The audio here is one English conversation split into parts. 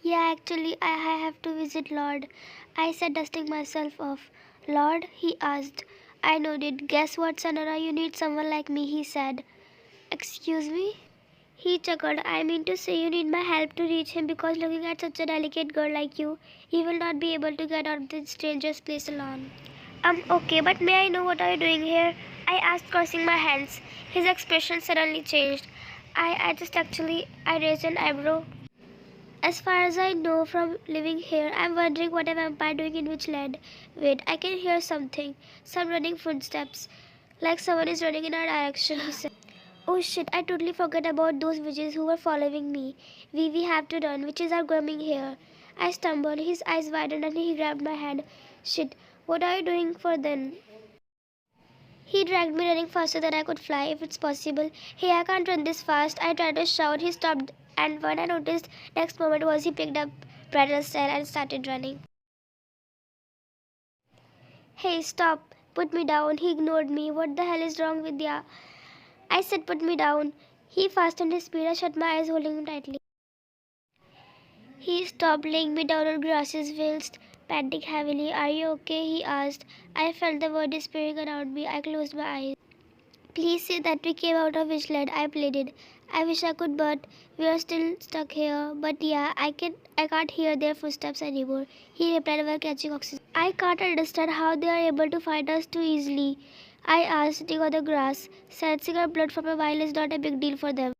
Yeah, actually, I have to visit Lord. I said, dusting myself off. Lord, he asked. I nodded. Guess what, Sonora? You need someone like me, he said. Excuse me? He chuckled. I mean to say you need my help to reach him because looking at such a delicate girl like you, he will not be able to get out of this stranger's place alone. Okay, but may I know what are you doing here? I asked, crossing my hands. His expression suddenly changed. I raised an eyebrow. As far as I know from living here, I'm wondering what a vampire doing in which land. Wait, I can hear something. Some running footsteps. Like someone is running in our direction, he said. Oh shit, I totally forgot about those witches who were following me. We have to run. Witches are coming here. I stumbled. His eyes widened and he grabbed my hand. Shit, what are you doing for then? He dragged me running faster than I could fly, if it's possible. Hey, I can't run this fast. I tried to shout. He stopped, and when I noticed, next moment was he picked up Bradley's tail and started running. Hey, stop. Put me down. He ignored me. What the hell is wrong with ya? I said, put me down. He fastened his speed. I shut my eyes, holding him tightly. He stopped, laying me down on grasses, whilst panting heavily. Are you okay? He asked. I felt the world disappearing around me. I closed my eyes. Please say that we came out of Witchland, I pleaded. I wish I could, but we are still stuck here. But yeah, I can't hear their footsteps anymore. He replied while catching oxygen. I can't understand how they are able to find us too easily. I asked, sitting on the grass. Sensing our blood from a while is not a big deal for them.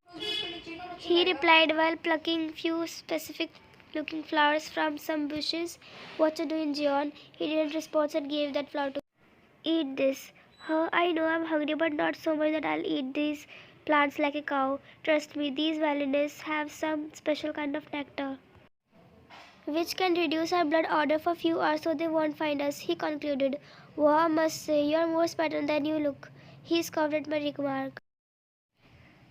He replied while plucking few specific looking flowers from some bushes. What you doing, John? He didn't respond and gave that flower to eat this. Huh, I know I'm hungry, but not so much that I'll eat these plants like a cow. Trust me, these violinists have some special kind of nectar, which can reduce our blood order for a few hours so they won't find us, he concluded. Wow, I must say, you're more smarter than you look. He scoffed at my remark.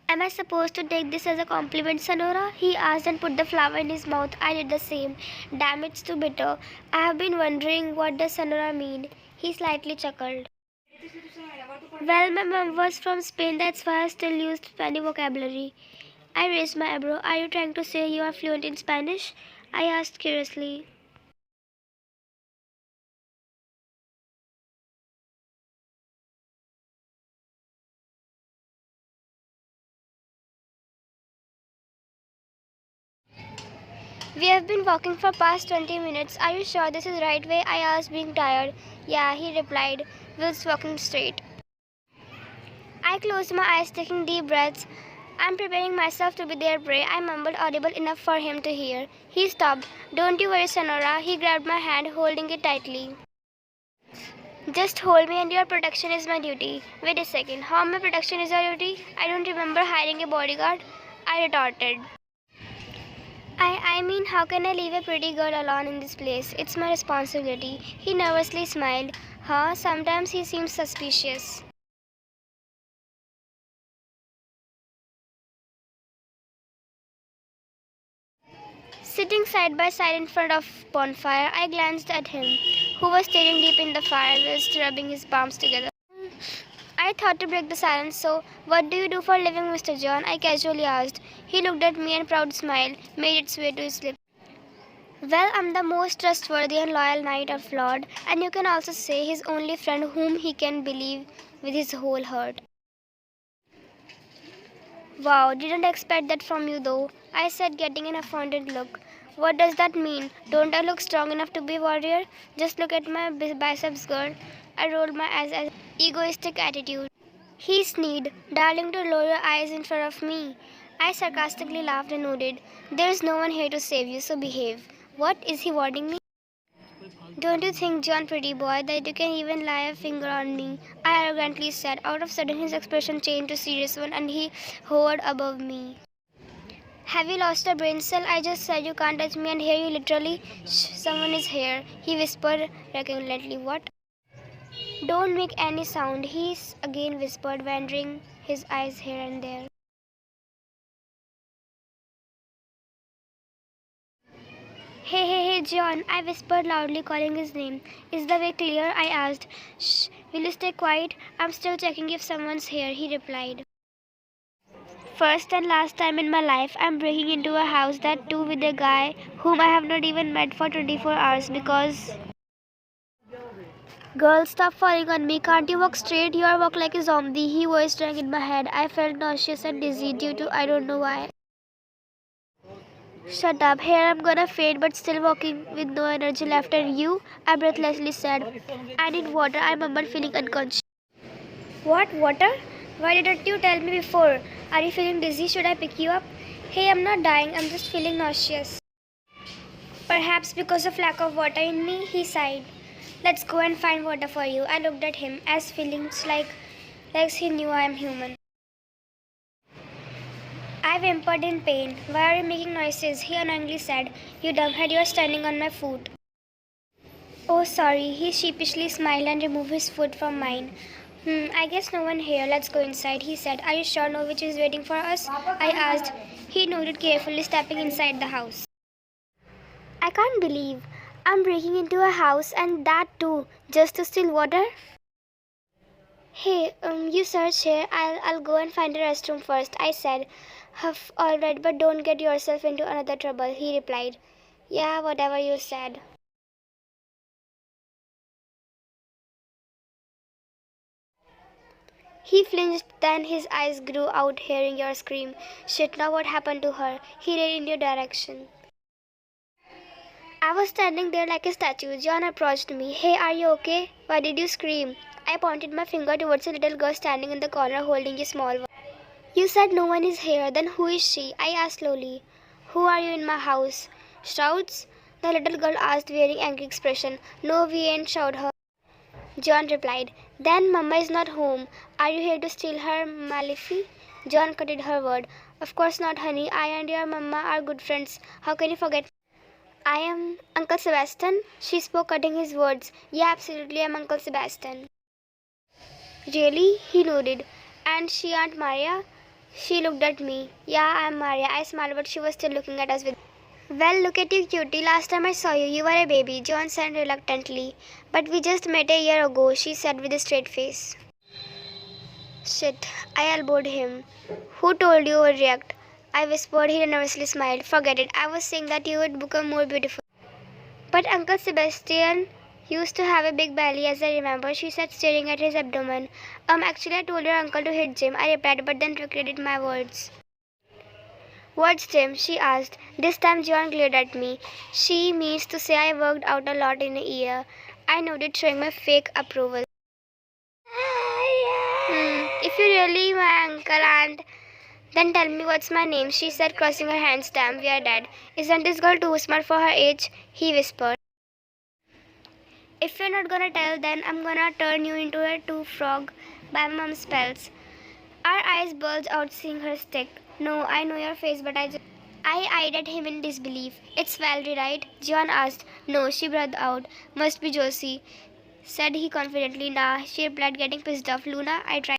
Am I supposed to take this as a compliment, Sonora? He asked and put the flower in his mouth. I did the same. Damn, it's too bitter. I have been wondering what does Sonora mean. He slightly chuckled. Well, my mom was from Spain, that's why I still used Spanish vocabulary. I raised my eyebrow. Are you trying to say you are fluent in Spanish? I asked curiously. We have been walking for past 20 minutes. Are you sure this is the right way? I asked, being tired. Yeah, he replied, Will's walking straight. I closed my eyes, taking deep breaths. I'm preparing myself to be their prey, I mumbled, audible enough for him to hear. He stopped. Don't you worry, Sonora. He grabbed my hand, holding it tightly. Just hold me and your protection is my duty. Wait a second. How my protection is your duty? I don't remember hiring a bodyguard. I retorted. I mean, how can I leave a pretty girl alone in this place? It's my responsibility. He nervously smiled. Huh? Sometimes he seems suspicious. Sitting side by side in front of bonfire, I glanced at him, who was staring deep in the fire whilst rubbing his palms together. I thought to break the silence, so, what do you do for a living, Mr. John? I casually asked. He looked at me and a proud smile made its way to his lips. Well, I'm the most trustworthy and loyal knight of Lord, and you can also say his only friend whom he can believe with his whole heart. Wow, didn't expect that from you though, I said, getting an offended look. What does that mean? Don't I look strong enough to be a warrior? Just look at my biceps, girl. I rolled my eyes as egoistic attitude. He sneered. Darling, to lower your eyes in front of me. I sarcastically laughed and nodded. There's no one here to save you, so behave. What? Is he warning me? Don't you think, John, pretty boy, that you can even lay a finger on me? I arrogantly said. Out of sudden, his expression changed to a serious one, and he hovered above me. Have you lost a brain cell? I just said you can't touch me, and here you literally. Shh, someone is here. He whispered recurrently. What? Don't make any sound, he again whispered, wandering his eyes here and there. Hey, John, I whispered loudly, calling his name. Is the way clear? I asked. Shh, will you stay quiet? I'm still checking if someone's here, he replied. First and last time in my life, I'm breaking into a house, that too with a guy whom I have not even met for 24 hours because. Girl, stop falling on me. Can't you walk straight? You are walk like a zombie. He voice rang in my head. I felt nauseous and dizzy due to I don't know why. Shut up. Here I'm gonna faint but still walking with no energy left. And you? I breathlessly said. I need water. I mumbled, feeling unconscious. What? Water? Why didn't you tell me before? Are you feeling dizzy? Should I pick you up? Hey, I'm not dying. I'm just feeling nauseous. Perhaps because of lack of water in me, he sighed. Let's go and find water for you. I looked at him as feelings like he knew I am human. I whimpered in pain. Why are you making noises? He annoyingly said. You dumbhead, you're standing on my foot. Oh, sorry. He sheepishly smiled and removed his foot from mine. I guess no one here. Let's go inside, he said. Are you sure Novich is waiting for us? I asked. He nodded carefully, stepping inside the house. I can't believe I'm breaking into a house and that too, just to steal water? Hey, you search here. I'll go and find a restroom first, I said. Huff, alright, but don't get yourself into another trouble, he replied. Yeah, whatever you said. He flinched, then his eyes grew out hearing your scream. Shit, now what happened to her? He ran in your direction. I was standing there like a statue. John approached me. Hey, are you okay? Why did you scream? I pointed my finger towards a little girl standing in the corner holding a small one. You said no one is here. Then who is she? I asked slowly. Who are you in my house? Shouts? The little girl asked, wearing angry expression. No, we ain't shout her. John replied. Then Mama is not home. Are you here to steal her, Malefi? John cutted her word. Of course not, honey. I and your Mama are good friends. How can you forget? I am Uncle Sebastian. She spoke, cutting his words. Yeah, absolutely, I'm Uncle Sebastian. Really? He nodded. And she Aunt Maria? She looked at me. Yeah, I'm Maria. I smiled, but she was still looking at us with. Well, look at you, cutie. Last time I saw you, you were a baby, John said reluctantly. But we just met a year ago, she said with a straight face. Shit, I elbowed him. Who told you would react? I whispered. He nervously smiled. Forget it. I was saying that you would become more beautiful. But Uncle Sebastian used to have a big belly, as I remember, she said, staring at his abdomen. Actually, I told your uncle to hit Jim, I replied, but then regretted my words. What's Jim? She asked. This time John glared at me. She means to say I worked out a lot in a year. I nodded, showing my fake approval. If you're really my uncle, aunt, then tell me what's my name, she said, crossing her hands. Damn, we are dead. Isn't this girl too smart for her age? He whispered. If you're not gonna tell, then I'm gonna turn you into a two-frog by mom's spells. Our eyes bulged out seeing her stick. No, I know your face, but I eyed at him in disbelief. It's Valerie, right? John asked. No, she breathed out. Must be Josie, said he confidently. Nah, she replied, getting pissed off. Luna, I tried.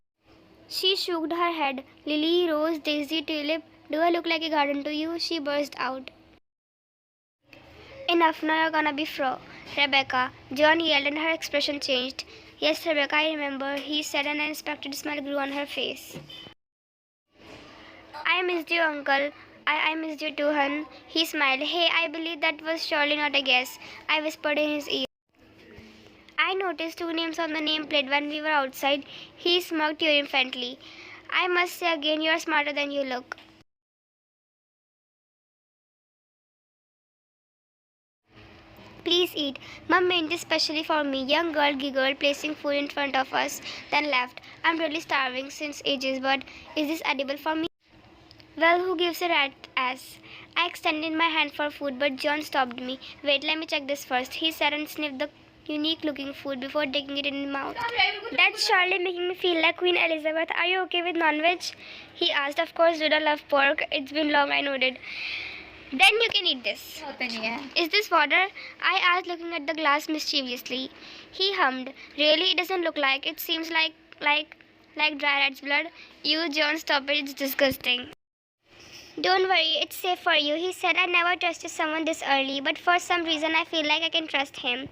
She shook her head. Lily, Rose, Daisy, Tulip, do I look like a garden to you? She burst out. Enough, now you're gonna be Rebecca. John yelled and her expression changed. Yes, Rebecca, I remember, he said, and an unexpected smile grew on her face. I missed you, uncle. I missed you too, hun. He smiled. Hey, I believe that was surely not a guess. I whispered in his ear. I noticed two names on the nameplate when we were outside. He smirked triumphantly. I must say again, you are smarter than you look. Please eat. Mum made this specially for me. Young girl giggled, placing food in front of us, then laughed. I'm really starving since ages, but is this edible for me? Well, who gives a rat ass? I extended my hand for food, but John stopped me. Wait, let me check this first, he said and sniffed the unique looking food before taking it in his mouth. That's surely making me feel like Queen Elizabeth. Are you okay with non-veg? He asked. Of course, dude, I love pork. It's been long, I nodded. Then you can eat this. Is this water? I asked, looking at the glass mischievously. He hummed. Really, it doesn't look like. It seems like dry rat's blood. You, John, stop it. It's disgusting. Don't worry, it's safe for you, he said. I never trusted someone this early, but for some reason I feel like I can trust him.